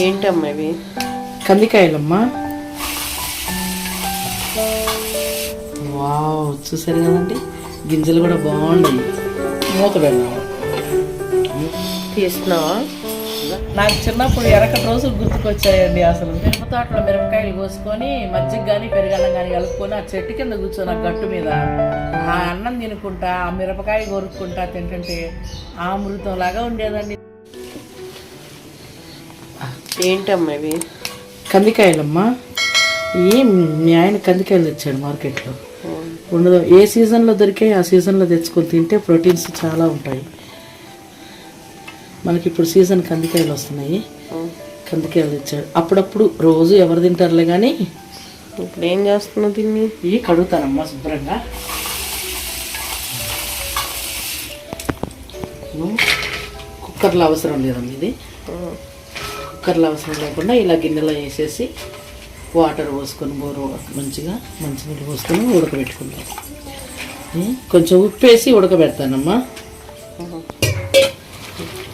ఏంటమ్మా ఇవి? కందికాయలమ్మా. వావ్, చూసారు కదండి, గింజలు కూడా బాగున్నాయి. మూత పెడదాం. తీస్తున్నావా? నాకు చిన్నప్పుడు ఎరకటి రోజులు గుర్తుకొచ్చాయండి. అసలు మిరప తోటలో మిరపకాయలు కోసుకొని మజ్జిగ కానీ పెరుగన్నం కానీ కలుపుకొని ఆ చెట్టు కింద కూర్చొని ఆ గట్టు మీద ఆ అన్నం తినుకుంటా ఆ మిరపకాయ కొరుక్కుంటా తింటుంటే అమృతం లాగా ఉండేదండి. ఏంటమ్మా ఇవి? కందికాయలమ్మా. మీ ఆయన కందికాయలు తెచ్చాడు మార్కెట్లో. ఉండదు, ఏ సీజన్లో దొరికాయి ఆ సీజన్లో తెచ్చుకొని తింటే ప్రోటీన్స్ చాలా ఉంటాయి. మనకి ఇప్పుడు సీజన్ కందికాయలు వస్తున్నాయి. కందికాయలు తెచ్చాడు. అప్పుడప్పుడు రోజు ఎవరు తింటారులే కానీ ఇప్పుడు ఏం చేస్తున్నావు దీన్ని? ఇవి కడుగుతానమ్మా శుభ్రంగా. కుక్కర్లో అవసరం లేదమ్మా ఇది. కుక్కర్లో అవసరం లేకుండా ఇలా గిన్నెలో వేసేసి వాటర్ పోసుకొని మంచిగా మంచినీళ్ళు పోసుకొని ఉడకబెట్టుకుంటాం. కొంచెం ఉప్పు వేసి ఉడకబెడతానమ్మా.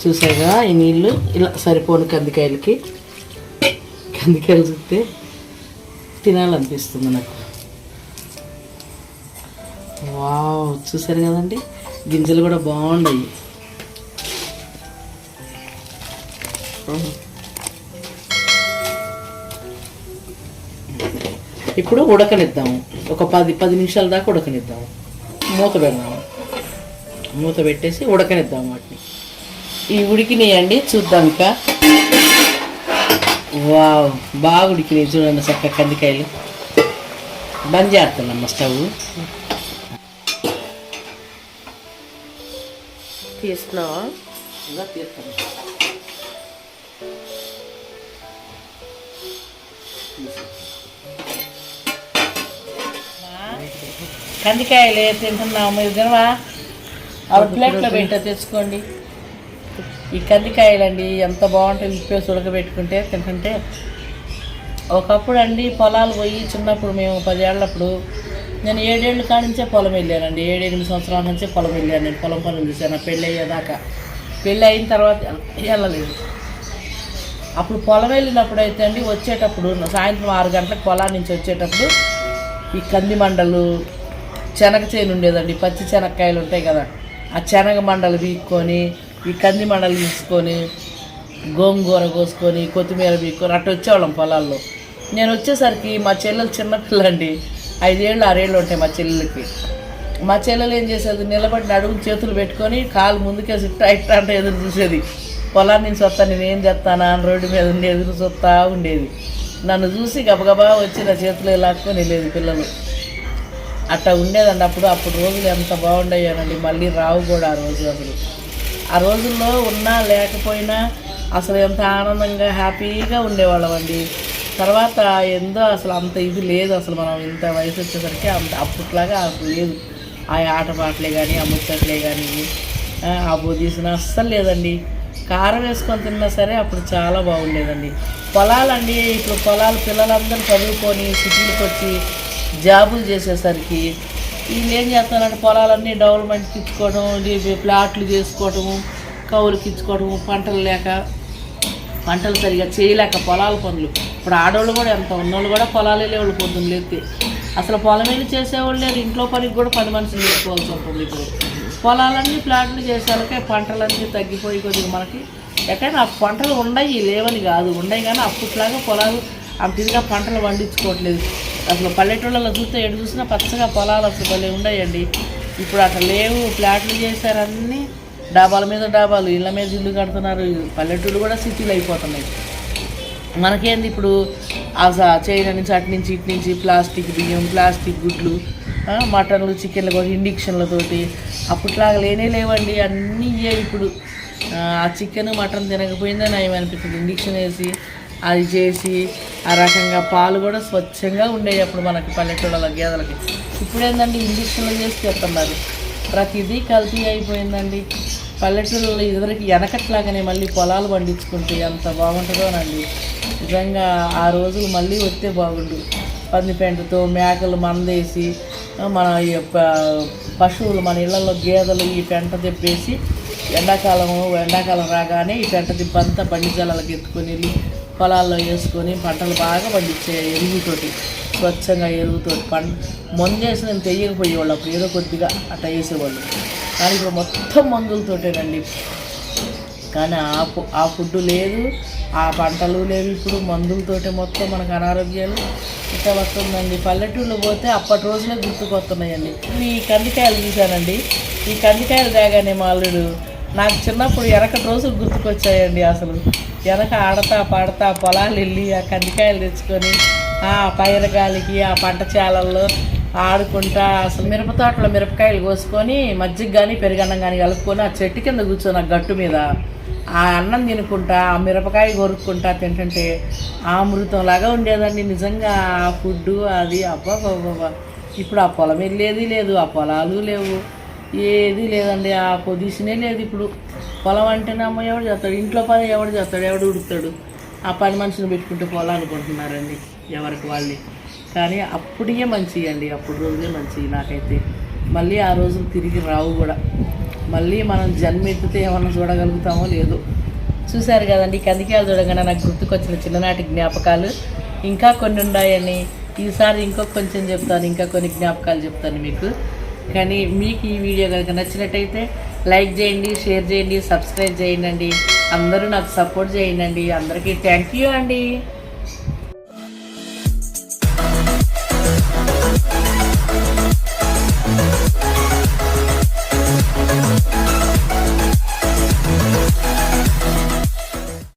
చూసాగా ఈ నీళ్ళు ఇలా సరిపోను కందికాయలకి. కందికాయలు చూస్తే తినాలనిపిస్తుంది నాకు. వావ్, చూసారు కదండి, గింజలు కూడా బాగున్నాయి. ఇప్పుడు ఉడకనిద్దాము. ఒక 10 నిమిషాల దాకా ఉడకనిద్దాము. మూత పెడదాము. మూత పెట్టేసి ఉడకనిద్దాము వాటిని. ఈ ఉడికినాయండి, చూద్దాం ఇంకా. వావ్, బాగా ఉడికినాయి చూడండి చక్కగా కందికాయలు. బంద్ చేస్తానమ్మ స్టవ్. తీస్తున్నావా? తీస్తాను. కందికాయలు తింటున్నాము. మీరు తినవా? ఆవిడ ప్లేట్లో పెట్టా తెచ్చుకోండి. ఈ కందికాయలండి ఎంత బాగుంటాయి ఉప్పేసి ఉడకబెట్టుకుంటే తింటుంటే. ఒకప్పుడు అండి పొలాలు పోయి చిన్నప్పుడు మేము 10 ఏళ్ళప్పుడు నేను 7 ఏళ్ళ కాడించే పొలం వెళ్ళానండి. 7-8 సంవత్సరాల నుంచే పొలం వెళ్ళాను. నేను పొలం పనులు చూశాను పెళ్ళి అయ్యేదాకా. పెళ్ళి అయిన తర్వాత వెళ్ళలేదు. అప్పుడు పొలం వెళ్ళినప్పుడు అయితే అండి వచ్చేటప్పుడు సాయంత్రం 6 గంటలకు పొలాల నుంచి వచ్చేటప్పుడు ఈ కంది మండలు శనగ చేను ఉండేదండి. పచ్చి శనగకాయలు ఉంటాయి కదా, ఆ శనగ మండలు వీక్కొని ఈ కంది మండలు తీసుకొని గోంగూర కోసుకొని కొత్తిమీర వీక్కొని అట్లా వచ్చేవాళ్ళం పొలాల్లో. నేను వచ్చేసరికి మా చెల్లెలు చిన్నపిల్లండి, 5 ఏళ్ళు 6 ఏళ్ళు ఉంటాయి మా చెల్లెలకి. మా చెల్లెలు ఏం చేసేది, నిలబడి అడుగు చేతులు పెట్టుకొని కాలు ముందుకేసి ఇట్ట అంటే ఎదురు చూసేది. పొలాన్ని నుంచి వస్తా నేను ఏం చేస్తానా అని రోడ్డు మీద ఉండి ఎదురు చూస్తూ ఉండేది. నన్ను చూసి గబగబా వచ్చి నా చేతులు లాక్కొని వెళ్ళేది పిల్లలు. అట్లా ఉండేదండి అప్పుడు రోజులు ఎంత బాగుండేయానండి. మళ్ళీ రావు కూడా ఆ రోజు. అసలు ఆ రోజుల్లో ఉన్నా లేకపోయినా అసలు ఎంత ఆనందంగా హ్యాపీగా ఉండేవాళ్ళం అండి. తర్వాత ఎంతో అసలు అంత ఇది లేదు. అసలు మనం ఇంత వయసు వచ్చేసరికి అంత అప్పట్లాగా అసలు లేదు. ఆ ఆటపాటలే కానీ ఆ ముచ్చట్లే కానీ ఆ బొదీసిన అస్సలు లేదండి. కారం వేసుకొని తిన్నా సరే అప్పుడు చాలా బాగుండేదండి. పొలాలండి ఇప్పుడు పిల్లలందరూ చదువుకొని సిటీలకు వచ్చి జాబులు చేసేసరికి వీళ్ళు ఏం చేస్తారంటే పొలాలన్నీ డెవలప్మెంట్కి ఇచ్చుకోవడం, ప్లాట్లు చేసుకోవటము, కౌలుకి ఇచ్చుకోవటము, పంటలు సరిగా చేయలేక పొలాల పనులు. ఇప్పుడు ఆడవాళ్ళు కూడా ఎంత ఉన్నోళ్ళు కూడా పొలాలు వెళ్ళేవాళ్ళు పొద్దున్న లేతే. అసలు పొలం వెళ్ళి చేసేవాళ్ళు లేరు. ఇంట్లో పనికి కూడా 10 మనుషులు చేసుకోవాల్సి ఉంటుంది. ఇప్పుడు పొలాలన్నీ ప్లాట్లు చేసేవాళ్ళకే పంటలన్నీ తగ్గిపోయి కొద్దిగా మనకి ఎక్కడైనా ఆ పంటలు ఉండయి లేవని కాదు, ఉండయి కానీ అప్పట్లాగా పొలాలు అంత ఇదిగా పంటలు పండించుకోవట్లేదు. అసలు పల్లెటూళ్ళలో చూస్తే ఎటు చూసినా పచ్చగా పొలాలు అసలు భలే ఉన్నాయండి. ఇప్పుడు అట్లా లేవు. ప్లాట్లు చేశారు, అన్నీ డాబాల మీద డాబాలు, ఇళ్ళ మీద ఇల్లు కడుతున్నారు. పల్లెటూళ్ళు కూడా సిటీలు అయిపోతున్నాయి. మనకేంది ఇప్పుడు చైనా నుంచి అటు నుంచి ఇటు నుంచి ప్లాస్టిక్ బియ్యం, ప్లాస్టిక్ గుడ్లు, మటన్లు, చికెన్లు కూడా ఇండిక్షన్లతోటి. అప్పట్లాగా లేవండి, అన్నీ ఇప్పుడు. ఆ చికెన్ మటన్ తినకపోయిందని నయం అనిపిస్తుంది. ఇండిక్షన్ వేసి అది చేసి ఆ రకంగా పాలు కూడా స్వచ్ఛంగా ఉండేవి అప్పుడు మనకి పల్లెటూళ్ళ గేదెలకి. ఇప్పుడు ఏంటంటే ఇండిక్షన్లు చేసి చెప్తున్నారు. ప్రతిదీ కల్తీ అయిపోయిందండి. పల్లెటూళ్ళలో ఇదివరకు వెనకట్లాగానే మళ్ళీ పొలాలు పండించుకుంటే ఎంత బాగుంటుందోనండి. నిజంగా ఆ రోజులు మళ్ళీ వస్తే బాగుండు. పంది పెంటతో మేకలు మందేసి మన పశువులు మన ఇళ్లలో గేదెలు ఈ పెంట తెప్పేసి ఎండాకాలం రాగానే ఈ పెంట దిబ్బంతా బండి జలాలకు ఎత్తుకొని వెళ్ళి పొలాల్లో వేసుకొని పంటలు బాగా పండించే ఎరువుతోటి, స్వచ్ఛంగా ఎరువుతోటి మందు వేసి నేను తెయ్యకపోయేవాళ్ళు. అప్పుడు ఏదో కొద్దిగా అట్లా వేసేవాళ్ళు. కానీ ఇప్పుడు మొత్తం మందులతోటేనండి. కానీ ఆ ఫుడ్ లేదు, ఆ పంటలు లేవు. ఇప్పుడు మందులతోటే మొత్తం మనకు అనారోగ్యాలు ఇట్లా వస్తుందండి. పల్లెటూళ్ళు పోతే అప్పటి రోజులే గుర్తుకొస్తున్నాయండి. ఈ కందికాయలు చూశానండి. ఈ కందికాయలు తేగానే మా అల్లుడు నాకు చిన్నప్పుడు వెనకటి రోజులు గుర్తుకొచ్చాయండి. అసలు వెనక ఆడతా పాడతా పొలాలు వెళ్ళి ఆ కందికాయలు తెచ్చుకొని ఆ పైరగాలికి ఆ పంట చేలల్లో ఆడుకుంటా అసలు మిరప తోటలో మిరపకాయలు కోసుకొని మజ్జిగ కానీ పెరుగన్నం కానీ కలుపుకొని ఆ చెట్టు కింద కూర్చొని ఆ గట్టు మీద ఆ అన్నం తినుకుంటా ఆ మిరపకాయ కొరుక్కుంటా తింటుంటే అమృతంలాగా ఉండేదండి నిజంగా ఆ ఫుడ్డు. అది అబ్బా ఇప్పుడు ఆ పొలం వెళ్ళేది లేదు, ఆ పొలాలు లేవు, ఏది లేదండి. ఆ పొజిషనే లేదు ఇప్పుడు. పొలం అంటేనే అమ్మ ఎవడు చేస్తాడు, ఇంట్లో పని ఎవడు చేస్తాడు, ఎవడు ఉడుకుతాడు. ఆ పని మనిషిని పెట్టుకుంటే పొలాలు అనుకుంటున్నారండి ఎవరికి వాళ్ళే. కానీ అప్పుడే మంచివి అండి, అప్పుడు రోజులే మంచివి నాకైతే. మళ్ళీ ఆ రోజులు తిరిగి రావు కూడా. మళ్ళీ మనం జన్మెత్తితే ఏమన్నా చూడగలుగుతామో లేదో. చూశారు కదండి, కందికాయలు చూడగానే నాకు గుర్తుకొచ్చిన చిన్ననాటి జ్ఞాపకాలు ఇంకా కొన్ని ఉన్నాయని. ఈసారి కొంచెం చెప్తాను, ఇంకా కొన్ని జ్ఞాపకాలు చెప్తాను మీకు. కానీ మీకు ఈ వీడియో కనుక నచ్చినట్టయితే లైక్ చేయండి, షేర్ చేయండి, సబ్స్క్రైబ్ చేయండి. అందరూ నాకు సపోర్ట్ చేయండి. అందరికీ థ్యాంక్ యూ అండి.